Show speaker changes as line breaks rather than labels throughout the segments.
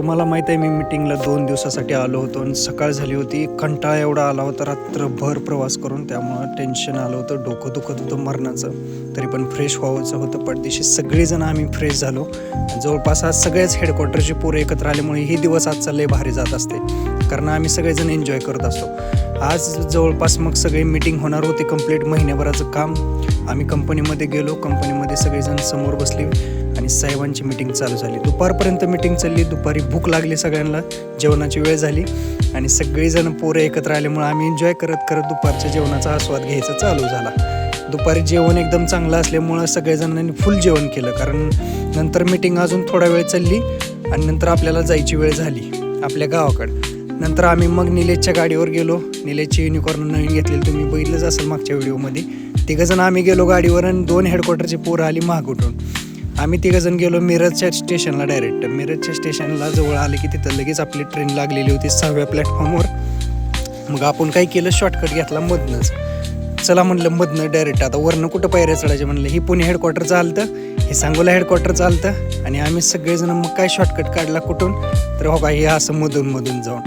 तुम्हाला माहीत आहे मी मीटिंगला 2 दिवसासाठी आलो होतो आणि सकाळ झाली होती. कंटाळा एवढा आला होता रात्रभर प्रवास करून, त्यामुळं टेन्शन आलं होतं, डोकं दुखत होतं मरणाचं. तरी पण फ्रेश व्हायचं होतं. पटदिशी सगळेजण आम्ही फ्रेश झालो. जवळपास आज सगळ्याच हेडक्वार्टरची पोरं एकत्र आल्यामुळे ही दिवस आजचा लय भारी जात असते, कारण आम्ही सगळेजण एन्जॉय करत असतो. आज जवळपास मग सगळी मीटिंग होणार होती, कंप्लीट महिन्याभराचं काम. आम्ही कंपनीमध्ये गेलो, कंपनीमध्ये सगळेजण समोर बसले आणि साहेबांची मीटिंग चालू झाली. दुपारपर्यंत मीटिंग चालली. दुपारी भूक लागली सगळ्यांना, जेवणाची वेळ झाली आणि सगळेजण पोरं एकत्र आल्यामुळे आम्ही एन्जॉय करत करत दुपारच्या जेवणाचा आस्वाद घ्यायचा चालू झाला. दुपारी जेवण एकदम चांगलं असल्यामुळं सगळेजणांनी फुल जेवण केलं, कारण नंतर मीटिंग अजून थोडा वेळ चालली आणि नंतर आपल्याला जायची वेळ झाली आपल्या गावाकडं. नंतर आम्ही मग निलेशच्या गाडीवर गेलो. निलेशची युनिकॉर्न नवीन घेतलेली तुम्ही बघितलंच असेल मागच्या व्हिडिओमध्ये. तिघंजण आम्ही गेलो गाडीवर आणि 2 हेडक्वार्टरची पोरं आली महाग उठून. आम्ही तिघंजण गेलो मिरजच्या स्टेशनला. डायरेक्ट मिरजच्या स्टेशनला जवळ आले की तिथं लगेच आपली ट्रेन लागलेली होती 6व्या प्लॅटफॉर्मवर. मग आपण काय केलं, शॉर्टकट घेतला मधनंच. चला म्हणलं मधनं डायरेक्ट, आता वरनं कुठं पायऱ्या चढायचे म्हणलं. ही पुणे हेडक्वार्टर चालतं, हे सांगोला हेडक्वार्टर चालतं आणि आम्ही सगळेजण मग काय शॉर्टकट काढला कुठून, तर हो का हे असं मधून जाऊन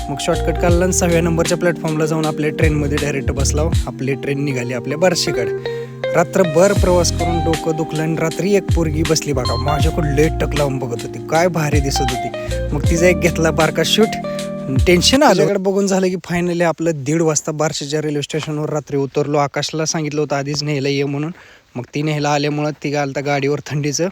मग शॉर्टकट काढला आणि 6व्या नंबरच्या प्लॅटफॉर्मला जाऊन आपल्या ट्रेनमध्ये डायरेक्ट बसला. आपली ट्रेन निघाली आपल्या बार्शीकडे. रात्रभर प्रवास करून डोकं दुखलं आणि रात्री एक पोरगी बसली बघा माझ्याकडं, लेट टक लावून बघत होती, काय भारी दिसत होती. मग तिचा एक घेतला बारका शूट. टेन्शन आल्याकडे बघून झालं की फायनली आपलं 1:30 वाजता बार्शीच्या रेल्वे स्टेशनवर रात्री उतरलो. आकाशला सांगितलं होतं आधीच न्यायला ये म्हणून. मग ती न्यायला आल्यामुळं ती आलता गाडीवर थंडीचं.